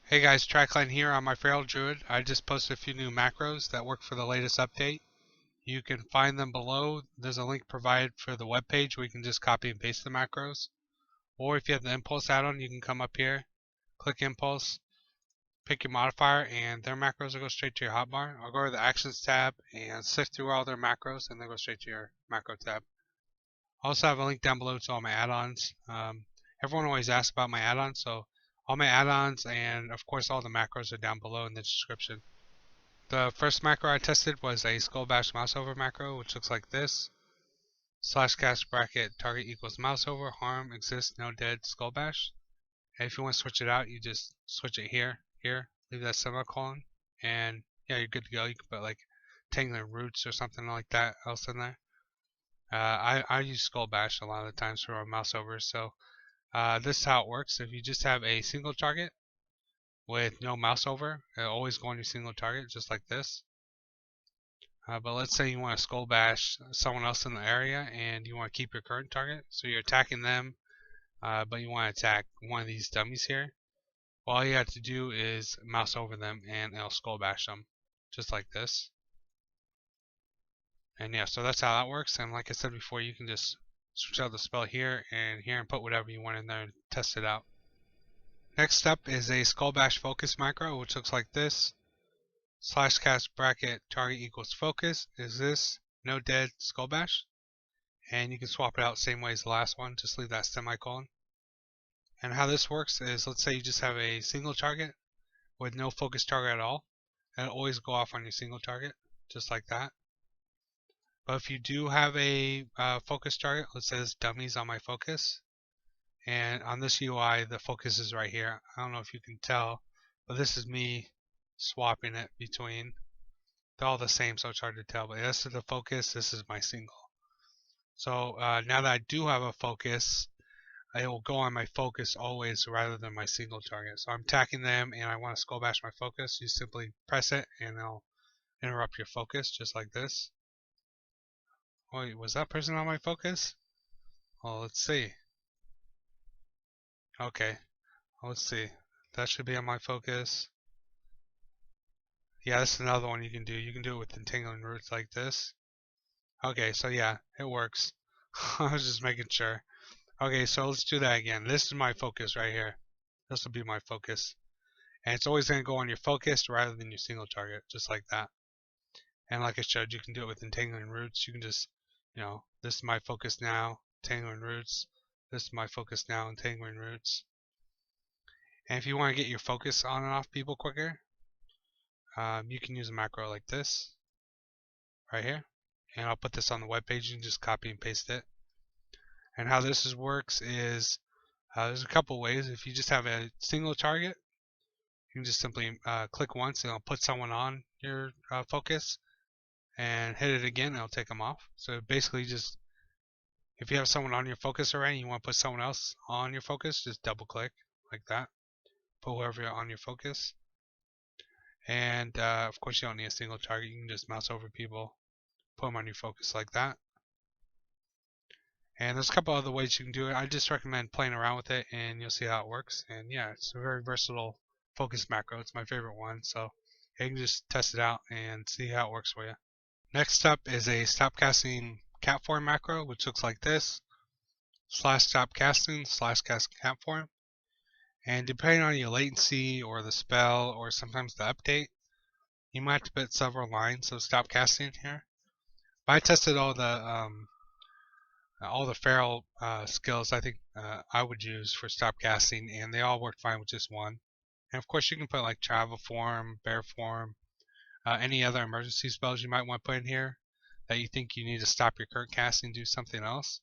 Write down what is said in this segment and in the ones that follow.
Hey guys, Trackline here on my feral Druid. I just posted a few new macros that work for the latest update. You can find them below. There's a link provided for the web page where you can just copy and paste the macros. Or if you have the Impulse add-on, you can come up here, click Impulse, pick your modifier, and their macros will go straight to your hotbar. I'll go to the Actions tab and sift through all their macros and they'll go straight to your macro tab. I also have a link down below to all my add-ons. Everyone always asks about my add-ons, so all my add-ons and of course all the macros are down below in the description. The first macro I tested was a skull bash mouseover macro, which looks like this. /cast bracket target equals mouseover, harm exists, no dead, skull bash. And if you want to switch it out, you just switch it here, leave that semicolon, and yeah, you're good to go. You can put like tangling roots or something like that else in there. I use skull bash a lot of the times for my mouseovers, so this is how it works. If you just have a single target with no mouseover, it'll always go on your single target, just like this. But let's say you want to skull bash someone else in the area and you want to keep your current target, so you're attacking them, but you want to attack one of these dummies here. All you have to do is mouse over them and it'll skull bash them, just like this. And yeah, so that's how that works. And like I said before, you can just switch out the spell here and put whatever you want in there and test it out. Next up is a skull bash focus macro, which looks like this. /cast bracket target equals focus is this, no dead, skull bash. And you can swap it out same way as the last one, just leave that semicolon. And how this works is, let's say you just have a single target with no focus target at all. It'll always go off on your single target, just like that. But if you do have a focus target, let's say this dummy's on my focus, and on this UI the focus is right here. I don't know if you can tell, but this is me swapping it between. They're all the same, so it's hard to tell, but this is the focus, this is my single. So now that I do have a focus, it will go on my focus always rather than my single target. So I'm attacking them and I want to skull bash my focus. You simply press it and it'll interrupt your focus, just like this. Wait, was that person on my focus? Well, let's see. Okay, let's see. That should be on my focus. Yeah, this is another one you can do. You can do it with entangling roots like this. Okay, so yeah, it works. I was just making sure. Okay, so let's do that again. This is my focus right here. This will be my focus. And it's always going to go on your focus rather than your single target, just like that. And like I showed, you can do it with entangling roots. You can just, this is my focus now, entangling roots. This is my focus now, entangling roots. And if you want to get your focus on and off people quicker, you can use a macro like this, right here. And I'll put this on the web page. You can just copy and paste it. And how this works is, there's a couple ways. If you just have a single target, you can just simply click once and it'll put someone on your focus, and hit it again and it'll take them off. So basically just, if you have someone on your focus already and you want to put someone else on your focus, just double click like that. Put whoever you're on your focus. And of course you don't need a single target. You can just mouse over people, put them on your focus like that. And there's a couple other ways you can do it. I just recommend playing around with it and you'll see how it works. And yeah, it's a very versatile focus macro. It's my favorite one. So you can just test it out and see how it works for you. Next up is a Stopcasting cat form macro, which looks like this. /stopcasting /cast cat form. And depending on your latency or the spell or sometimes the update, you might have to put several lines of Stopcasting here. But I tested all the feral skills I think I would use for Stopcasting, and they all worked fine with just one. And of course you can put like travel form, bear form, any other emergency spells you might want to put in here that you think you need to stop your current casting and do something else.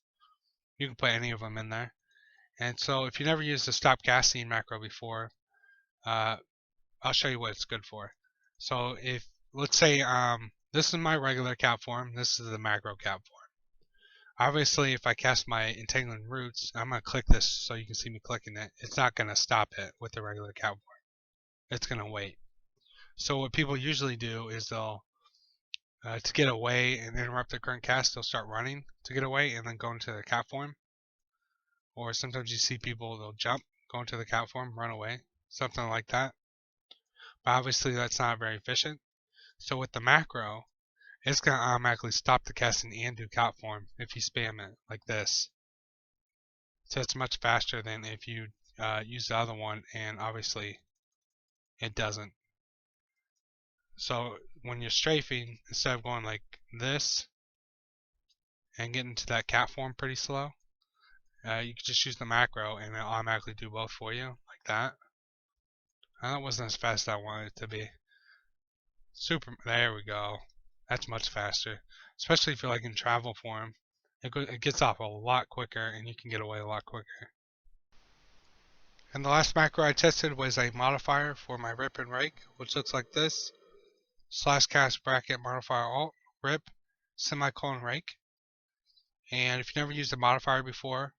You can put any of them in there. And so if you never used the stop casting macro before, I'll show you what it's good for. So if, let's say, this is my regular cat form, this is the macro cat form. Obviously if I cast my entangling roots, I'm going to click this so you can see me clicking it. It's not going to stop it with the regular cat form. It's going to wait. So what people usually do is they'll, to get away and interrupt the current cast, they'll start running to get away and then go into the cat form. Or sometimes you see people, they'll jump, go into the cat form, run away, something like that. but obviously that's not very efficient. So with the macro, it's going to automatically stop the casting and do cat form if you spam it like this. So it's much faster than if you use the other one, and obviously it doesn't. So when you're strafing, instead of going like this and getting to that cat form pretty slow, you can just use the macro and it'll automatically do both for you, like that. And that wasn't as fast as I wanted it to be. There we go. That's much faster, especially if you're like in travel form. It gets off a lot quicker and you can get away a lot quicker. And the last macro I tested was a modifier for my rip and rake, which looks like this: /cast bracket modifier alt rip semicolon rake. And if you never used a modifier before,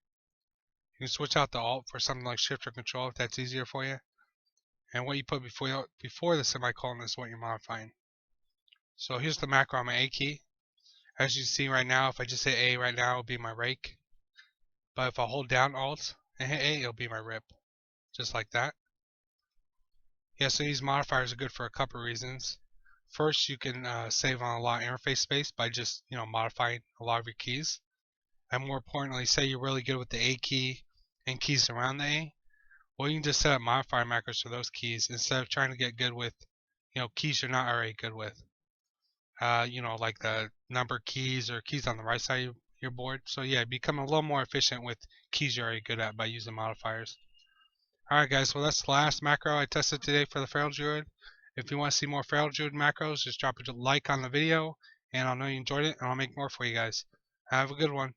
you can switch out the alt for something like shift or control if that's easier for you. And what you put before the semicolon is what you're modifying. So here's the macro on my A key. As you see right now, if I just hit A right now, it'll be my rake. But if I hold down alt and hit A, it'll be my rip. Just like that. Yeah, so these modifiers are good for a couple reasons. First, you can save on a lot of interface space by just modifying a lot of your keys. And more importantly, say you're really good with the A key and keys around the A, well, you can just set up modifier macros for those keys instead of trying to get good with keys you're not already good with. Like the number keys or keys on the right side of your board. So yeah, become a little more efficient with keys you're already good at by using modifiers. Alright guys, well that's the last macro I tested today for the Feral Druid. If you want to see more Feral Druid macros, just drop a like on the video, and I'll know you enjoyed it, and I'll make more for you guys. Have a good one.